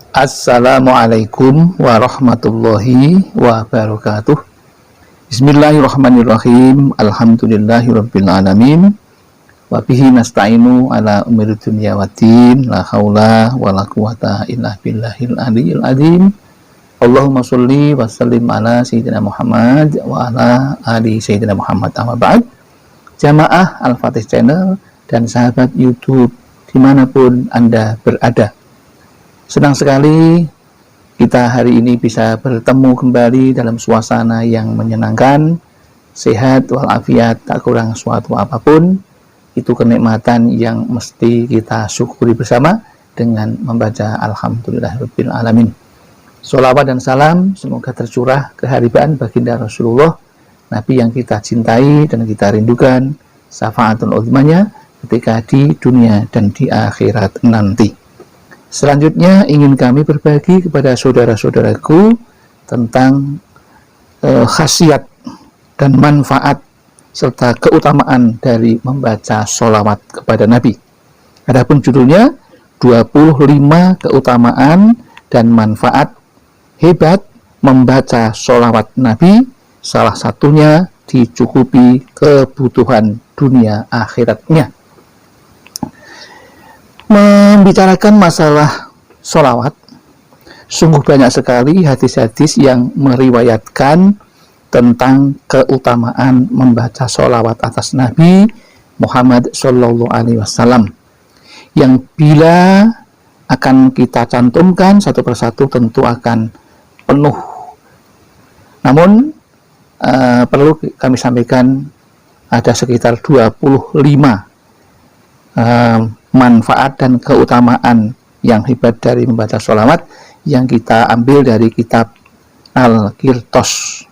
Assalamualaikum warahmatullahi wabarakatuh. Bismillahirrahmanirrahim. Alhamdulillahirabbil alamin. Wa bihi nasta'inu ala umuri dunya waddin. La haula wala quwata illa billahil aliyyil azim. Allahumma sholli wa sallim ala sayyidina Muhammad wa ala ali sayyidina Muhammad. Amma ba'd. Jamaah Al-Fatih Channel dan sahabat YouTube dimanapun Anda berada. Senang sekali kita hari ini bisa bertemu kembali dalam suasana yang menyenangkan, sehat walafiat, tak kurang suatu apapun. Itu kenikmatan yang mesti kita syukuri bersama dengan membaca Alhamdulillahirabbil alamin. Sholawat dan salam semoga tercurah keharibaan baginda Rasulullah, Nabi yang kita cintai dan kita rindukan, syafaatul uzmanya ketika di dunia dan di akhirat nanti. Selanjutnya ingin kami berbagi kepada saudara-saudaraku tentang khasiat dan manfaat serta keutamaan dari membaca sholawat kepada Nabi. Adapun judulnya 25 keutamaan dan manfaat hebat membaca sholawat Nabi, salah satunya dicukupi kebutuhan dunia akhiratnya. Membicarakan masalah sholawat, sungguh banyak sekali hadis-hadis yang meriwayatkan tentang keutamaan membaca sholawat atas Nabi Muhammad Sallallahu Alaihi Wasallam, yang bila akan kita cantumkan satu persatu tentu akan penuh. Namun perlu kami sampaikan ada sekitar 25 manfaat dan keutamaan yang hebat dari membaca sholawat yang kita ambil dari kitab Al-Qirtos.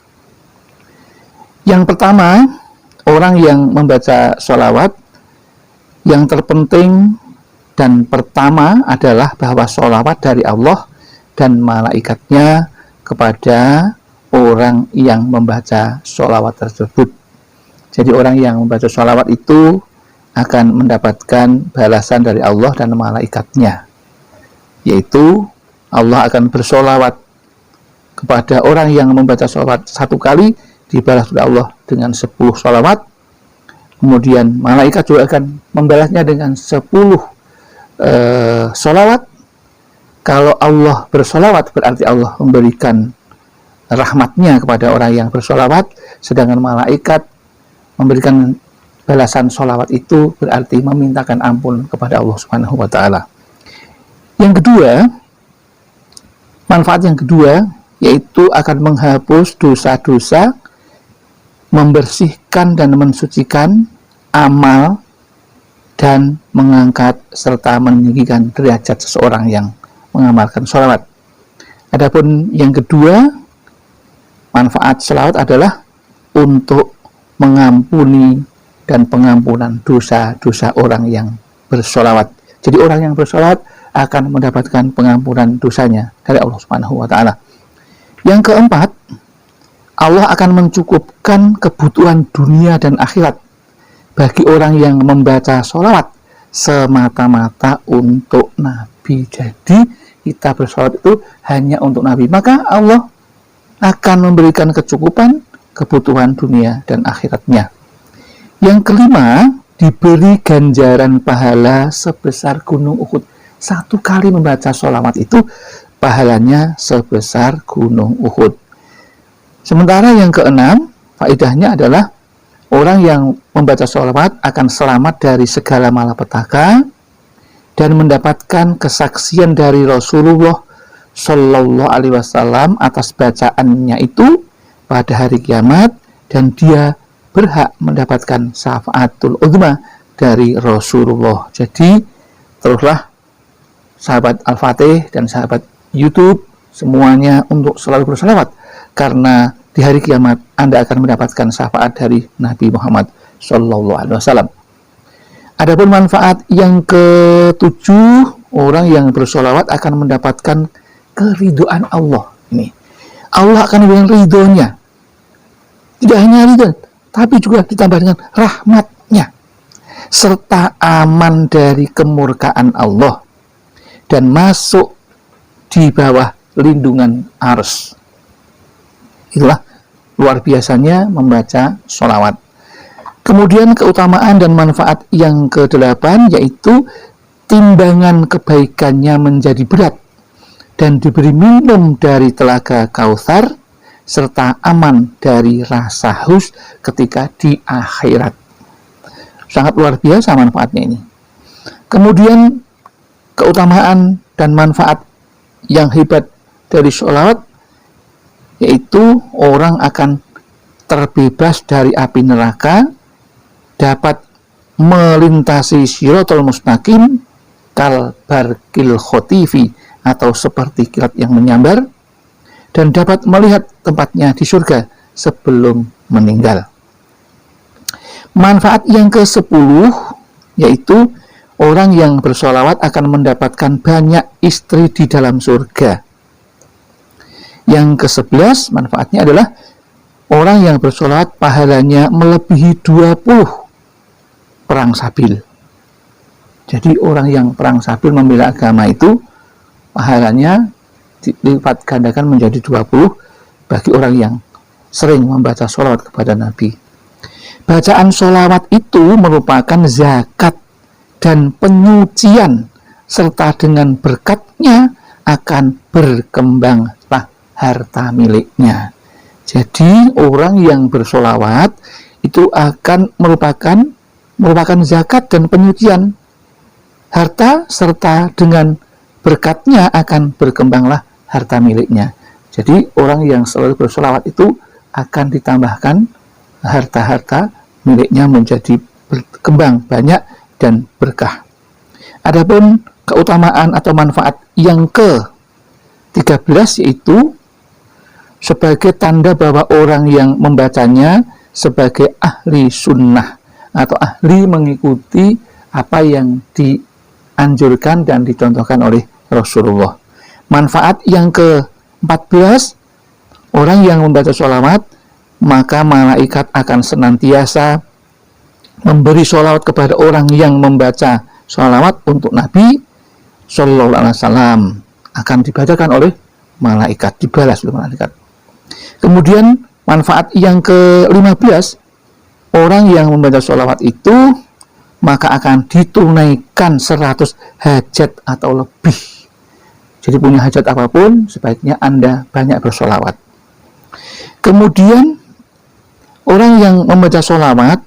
Yang pertama, orang yang membaca sholawat yang terpenting dan pertama adalah bahwa sholawat dari Allah dan malaikatnya kepada orang yang membaca sholawat tersebut. Jadi orang yang membaca sholawat itu akan mendapatkan balasan dari Allah dan malaikatnya, yaitu Allah akan bersolawat kepada orang yang membaca sholawat satu kali, dibalas oleh Allah dengan 10 sholawat. Kemudian malaikat juga akan membalasnya dengan 10 sholawat. Kalau Allah bersolawat berarti Allah memberikan rahmatnya kepada orang yang bersolawat, sedangkan malaikat memberikan balasan sholawat itu berarti memintakan ampun kepada Allah Subhanahu wa Ta'ala. Yang kedua, manfaat yang kedua yaitu akan menghapus dosa-dosa, membersihkan dan mensucikan amal, dan mengangkat serta meninggikan derajat seseorang yang mengamalkan sholawat. Adapun yang kedua, manfaat sholawat adalah untuk mengampuni dan pengampunan dosa-dosa orang yang bersholawat. Jadi orang yang bersholawat akan mendapatkan pengampunan dosanya dari Allah Subhanahu wa Ta'ala. Yang keempat, Allah akan mencukupkan kebutuhan dunia dan akhirat bagi orang yang membaca sholawat semata-mata untuk Nabi. Jadi kita bersholawat itu hanya untuk Nabi, maka Allah akan memberikan kecukupan kebutuhan dunia dan akhiratnya. Yang kelima, diberi ganjaran pahala sebesar gunung Uhud. Satu kali membaca sholawat itu pahalanya sebesar gunung Uhud. Sementara yang keenam, faedahnya adalah orang yang membaca sholawat akan selamat dari segala malapetaka dan mendapatkan kesaksian dari Rasulullah Sallallahu Alaihi Wasallam atas bacaannya itu pada hari kiamat, dan dia berhak mendapatkan syafaatul uzma dari Rasulullah. Jadi teruslah sahabat Al-Fatih dan sahabat YouTube semuanya untuk selalu berselawat, karena di hari kiamat Anda akan mendapatkan syafaat dari Nabi Muhammad Sallallahu Alaihi Wasallam. Adapun manfaat yang ketujuh, orang yang bersolawat akan mendapatkan keridhaan Allah. Ini Allah akan memberikan ridhonya. Tidak hanya ridho, tapi juga ditambah dengan rahmatnya, serta aman dari kemurkaan Allah, dan masuk di bawah lindungan arsy. Itulah luar biasanya membaca sholawat. Kemudian keutamaan dan manfaat yang ke-8 yaitu timbangan kebaikannya menjadi berat dan diberi minum dari telaga Kautsar serta aman dari rasa haus ketika di akhirat. Sangat luar biasa manfaatnya ini. Kemudian keutamaan dan manfaat yang hebat dari sholawat yaitu orang akan terbebas dari api neraka, dapat melintasi Shiratal Mustaqim kal barqil khotifi atau seperti kilat yang menyambar, dan dapat melihat tempatnya di surga sebelum meninggal. Manfaat yang ke-10 yaitu orang yang bersholawat akan mendapatkan banyak istri di dalam surga. Yang ke-11 manfaatnya adalah orang yang bersholawat pahalanya melebihi 20 perang sabil. Jadi orang yang perang sabil membela agama itu pahalanya dilipat gandakan menjadi 20 bagi orang yang sering membaca sholawat kepada Nabi. Bacaan sholawat itu merupakan zakat dan penyucian, serta dengan berkatnya akan berkembanglah harta miliknya. Jadi orang yang bersholawat itu akan merupakan zakat dan penyucian harta, serta dengan berkatnya akan berkembanglah harta miliknya. Jadi orang yang selalu bersholawat itu akan ditambahkan harta-harta miliknya menjadi berkembang banyak dan berkah. Adapun keutamaan atau manfaat yang ke-13 yaitu sebagai tanda bahwa orang yang membacanya sebagai ahli sunnah atau ahli mengikuti apa yang dianjurkan dan dicontohkan oleh Rasulullah. Manfaat yang ke-14, orang yang membaca sholawat maka malaikat akan senantiasa memberi sholawat kepada orang yang membaca sholawat untuk Nabi Sallallahu Alaihi Wasallam, akan dibacakan oleh malaikat, dibalas oleh malaikat. Kemudian manfaat yang ke-15, orang yang membaca sholawat itu maka akan ditunaikan 100 hajat atau lebih. Jadi punya hajat apapun sebaiknya Anda banyak bersholawat. Kemudian orang yang membaca sholawat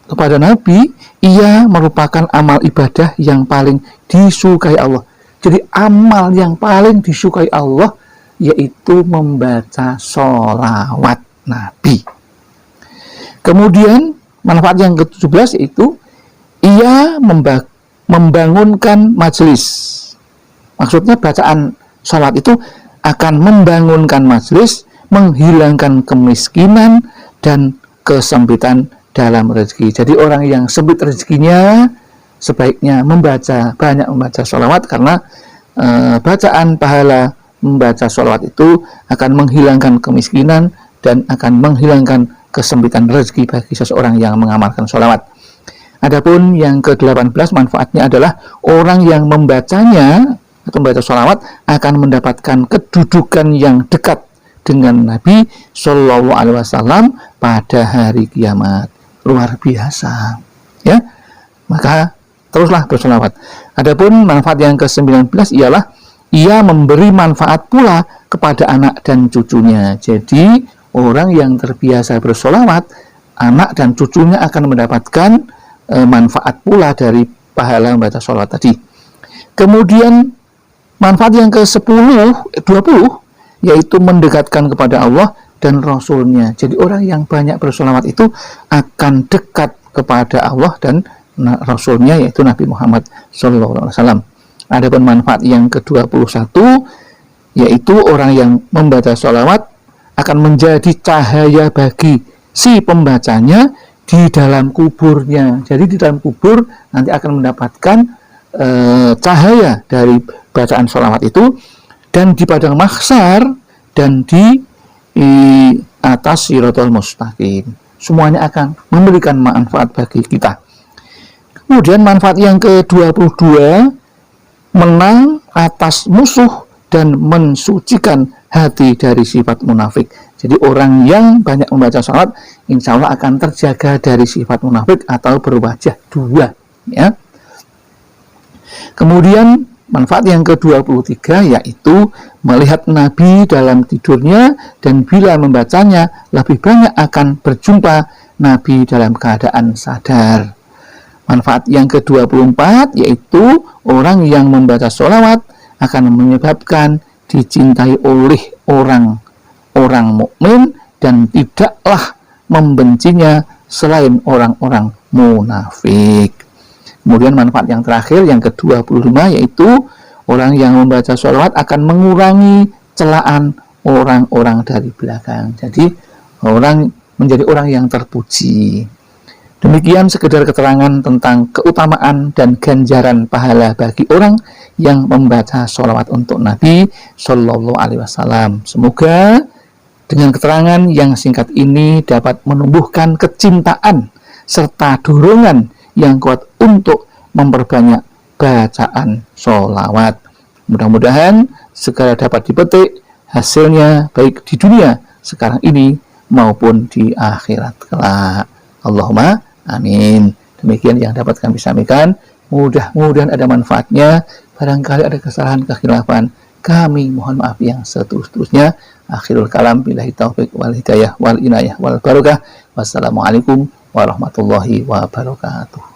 kepada Nabi, ia merupakan amal ibadah yang paling disukai Allah. Jadi amal yang paling disukai Allah yaitu membaca sholawat Nabi. Kemudian manfaat yang ke-17 yaitu ia membangunkan majelis. Maksudnya bacaan sholawat itu akan membangunkan majelis, menghilangkan kemiskinan dan kesempitan dalam rezeki. Jadi orang yang sempit rezekinya sebaiknya banyak membaca sholawat, karena bacaan pahala membaca sholawat itu akan menghilangkan kemiskinan dan akan menghilangkan kesempitan rezeki bagi seseorang yang mengamalkan sholawat. Adapun yang ke-18 manfaatnya adalah orang yang membacanya atau membaca sholawat akan mendapatkan kedudukan yang dekat dengan Nabi Sallallahu Alaihi Wasallam pada hari kiamat. Luar biasa, ya. Maka teruslah bersholawat. Adapun manfaat yang ke-19 ialah ia memberi manfaat pula kepada anak dan cucunya. Jadi orang yang terbiasa bersholawat, anak dan cucunya akan mendapatkan manfaat pula dari pahala membaca sholawat tadi. Kemudian manfaat yang ke-20 yaitu mendekatkan kepada Allah dan Rasulnya. Jadi orang yang banyak bersholawat itu akan dekat kepada Allah dan Rasulnya, yaitu Nabi Muhammad SAW. Adapun manfaat yang ke-21 yaitu orang yang membaca sholawat akan menjadi cahaya bagi si pembacanya di dalam kuburnya. Jadi di dalam kubur nanti akan mendapatkan cahaya dari bacaan sholawat itu, dan di padang mahsyar dan di atas Shiratal Mustaqim. Semuanya akan memberikan manfaat bagi kita. Kemudian manfaat yang ke-22, menang atas musuh dan mensucikan hati dari sifat munafik. Jadi orang yang banyak membaca sholawat, insya Allah akan terjaga dari sifat munafik atau berwajah dua. Ya. Kemudian manfaat yang ke-23 yaitu melihat Nabi dalam tidurnya, dan bila membacanya lebih banyak akan berjumpa Nabi dalam keadaan sadar. Manfaat yang ke-24 yaitu orang yang membaca sholawat akan menyebabkan dicintai oleh orang mukmin dan tidaklah membencinya selain orang-orang munafik. Kemudian manfaat yang terakhir yang ke-25 yaitu orang yang membaca sholawat akan mengurangi celaan orang-orang dari belakang. Jadi menjadi orang yang terpuji. Demikian sekedar keterangan tentang keutamaan dan ganjaran pahala bagi orang yang membaca sholawat untuk Nabi Shallallahu Alaihi Wasallam. Semoga dengan keterangan yang singkat ini dapat menumbuhkan kecintaan serta dorongan yang kuat untuk memperbanyak bacaan sholawat. Mudah-mudahan segera dapat dipetik hasilnya baik di dunia sekarang ini maupun di akhirat kelak. Allahumma amin. Demikian yang dapat kami sampaikan. Mudah-mudahan ada manfaatnya. Barangkali ada kesalahan kekhilafan, kami mohon maaf yang seterus-terusnya. Akhirul kalam, billahi taufik wal hidayah wal inayah wal barakah. Wassalamualaikum warahmatullahi wabarakatuh.